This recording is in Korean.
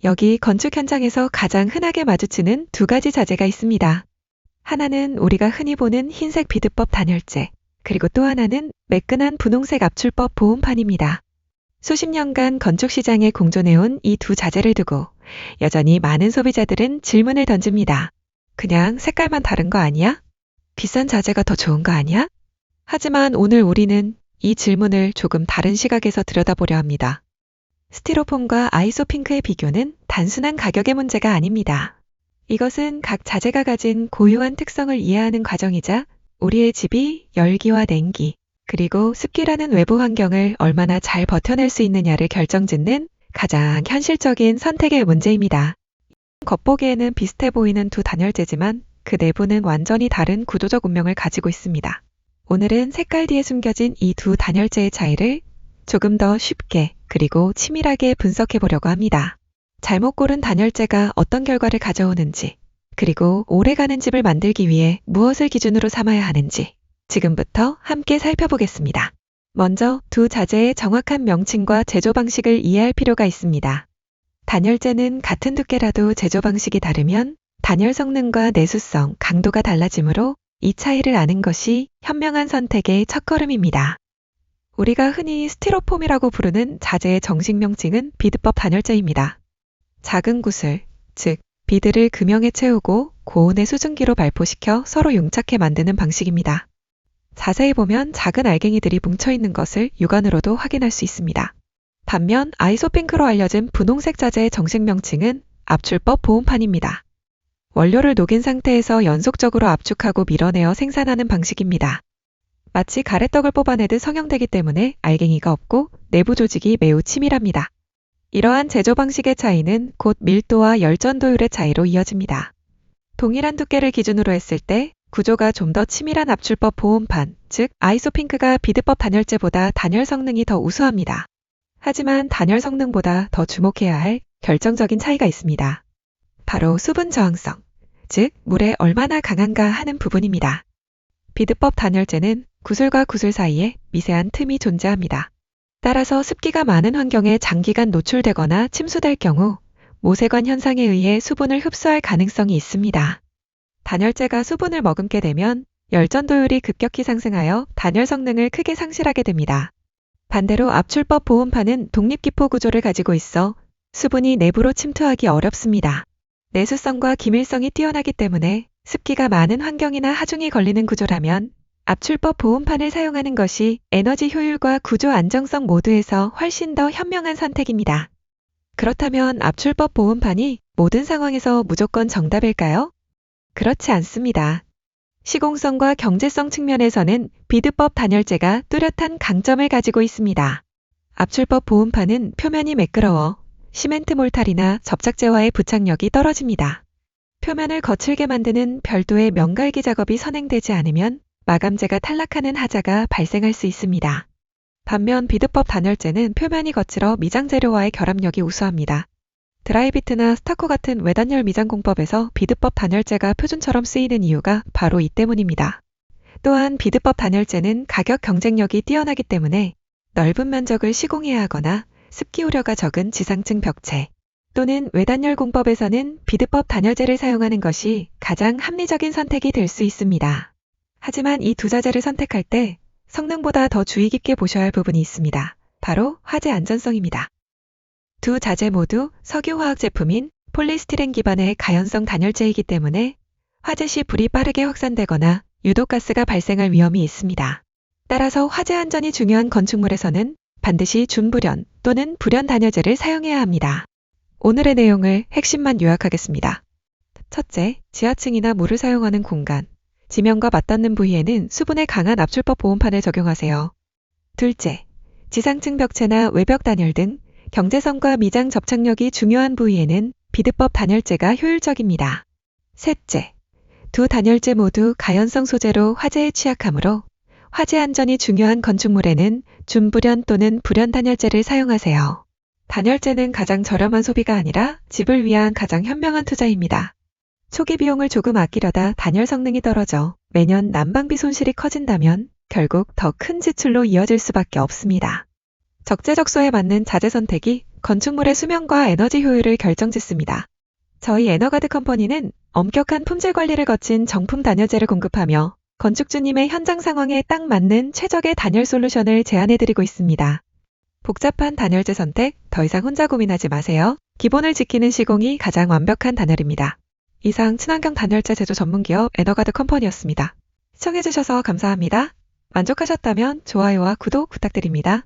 여기 건축 현장에서 가장 흔하게 마주치는 두 가지 자재가 있습니다. 하나는 우리가 흔히 보는 흰색 비드법 단열재, 그리고 또 하나는 매끈한 분홍색 압출법 보온판입니다. 수십 년간 건축 시장에 공존해온 이 두 자재를 두고 여전히 많은 소비자들은 질문을 던집니다. 그냥 색깔만 다른 거 아니야? 비싼 자재가 더 좋은 거 아니야? 하지만 오늘 우리는 이 질문을 조금 다른 시각에서 들여다보려 합니다. 스티로폼과 아이소핑크의 비교는 단순한 가격의 문제가 아닙니다. 이것은 각 자재가 가진 고유한 특성을 이해하는 과정이자 우리의 집이 열기와 냉기, 그리고 습기라는 외부 환경을 얼마나 잘 버텨낼 수 있느냐를 결정짓는 가장 현실적인 선택의 문제입니다. 겉보기에는 비슷해 보이는 두 단열재지만 그 내부는 완전히 다른 구조적 운명을 가지고 있습니다. 오늘은 색깔 뒤에 숨겨진 이 두 단열재의 차이를 조금 더 쉽게 그리고 치밀하게 분석해 보려고 합니다. 잘못 고른 단열재가 어떤 결과를 가져오는지, 그리고 오래가는 집을 만들기 위해 무엇을 기준으로 삼아야 하는지 지금부터 함께 살펴보겠습니다. 먼저 두 자재의 정확한 명칭과 제조 방식을 이해할 필요가 있습니다. 단열재는 같은 두께라도 제조 방식이 다르면 단열 성능과 내수성, 강도가 달라지므로 이 차이를 아는 것이 현명한 선택의 첫걸음입니다. 우리가 흔히 스티로폼이라고 부르는 자재의 정식 명칭은 비드법 단열재입니다. 작은 구슬, 즉 비드를 금형에 채우고 고온의 수증기로 발포시켜 서로 용착해 만드는 방식입니다. 자세히 보면 작은 알갱이들이 뭉쳐있는 것을 육안으로도 확인할 수 있습니다. 반면 아이소핑크로 알려진 분홍색 자재의 정식 명칭은 압출법 보온판입니다. 원료를 녹인 상태에서 연속적으로 압축하고 밀어내어 생산하는 방식입니다. 마치 가래떡을 뽑아내듯 성형되기 때문에 알갱이가 없고 내부 조직이 매우 치밀합니다. 이러한 제조 방식의 차이는 곧 밀도와 열전도율의 차이로 이어집니다. 동일한 두께를 기준으로 했을 때 구조가 좀 더 치밀한 압출법 보온판, 즉 아이소핑크가 비드법 단열재보다 단열 성능이 더 우수합니다. 하지만 단열 성능보다 더 주목해야 할 결정적인 차이가 있습니다. 바로 수분 저항성, 즉 물에 얼마나 강한가 하는 부분입니다. 비드법 단열재는 구슬과 구슬 사이에 미세한 틈이 존재합니다. 따라서 습기가 많은 환경에 장기간 노출되거나 침수될 경우 모세관 현상에 의해 수분을 흡수할 가능성이 있습니다. 단열재가 수분을 머금게 되면 열전도율이 급격히 상승하여 단열 성능을 크게 상실하게 됩니다. 반대로 압출법 보온판은 독립기포 구조를 가지고 있어 수분이 내부로 침투하기 어렵습니다. 내수성과 기밀성이 뛰어나기 때문에 습기가 많은 환경이나 하중이 걸리는 구조라면 압출법 보온판을 사용하는 것이 에너지 효율과 구조 안정성 모두에서 훨씬 더 현명한 선택입니다. 그렇다면 압출법 보온판이 모든 상황에서 무조건 정답일까요? 그렇지 않습니다. 시공성과 경제성 측면에서는 비드법 단열재가 뚜렷한 강점을 가지고 있습니다. 압출법 보온판은 표면이 매끄러워 시멘트 몰탈이나 접착제와의 부착력이 떨어집니다. 표면을 거칠게 만드는 별도의 면갈기 작업이 선행되지 않으면 마감재가 탈락하는 하자가 발생할 수 있습니다. 반면 비드법 단열재는 표면이 거칠어 미장재료와의 결합력이 우수합니다. 드라이비트나 스타코 같은 외단열 미장 공법에서 비드법 단열재가 표준처럼 쓰이는 이유가 바로 이 때문입니다. 또한 비드법 단열재는 가격 경쟁력이 뛰어나기 때문에 넓은 면적을 시공해야 하거나 습기 우려가 적은 지상층 벽체 또는 외단열 공법에서는 비드법 단열재를 사용하는 것이 가장 합리적인 선택이 될 수 있습니다. 하지만 이 두 자재를 선택할 때 성능보다 더 주의 깊게 보셔야 할 부분이 있습니다. 바로 화재 안전성입니다. 두 자재 모두 석유화학 제품인 폴리스티렌 기반의 가연성 단열재이기 때문에 화재 시 불이 빠르게 확산되거나 유독가스가 발생할 위험이 있습니다. 따라서 화재 안전이 중요한 건축물에서는 반드시 준불연 또는 불연 단열재를 사용해야 합니다. 오늘의 내용을 핵심만 요약하겠습니다. 첫째, 지하층이나 물을 사용하는 공간, 지면과 맞닿는 부위에는 수분에 강한 압출법 보온판을 적용하세요. 둘째, 지상층 벽체나 외벽 단열 등 경제성과 미장 접착력이 중요한 부위에는 비드법 단열재가 효율적입니다. 셋째, 두 단열재 모두 가연성 소재로 화재에 취약하므로 화재 안전이 중요한 건축물에는 준불연 또는 불연 단열재를 사용하세요. 단열재는 가장 저렴한 소비가 아니라 집을 위한 가장 현명한 투자입니다. 초기 비용을 조금 아끼려다 단열 성능이 떨어져 매년 난방비 손실이 커진다면 결국 더 큰 지출로 이어질 수밖에 없습니다. 적재적소에 맞는 자재 선택이 건축물의 수명과 에너지 효율을 결정짓습니다. 저희 에너가드 컴퍼니는 엄격한 품질 관리를 거친 정품 단열재를 공급하며 건축주님의 현장 상황에 딱 맞는 최적의 단열 솔루션을 제안해드리고 있습니다. 복잡한 단열재 선택 더 이상 혼자 고민하지 마세요. 기본을 지키는 시공이 가장 완벽한 단열입니다. 이상 친환경 단열재 제조 전문기업 에너가드 컴퍼니였습니다. 시청해주셔서 감사합니다. 만족하셨다면 좋아요와 구독 부탁드립니다.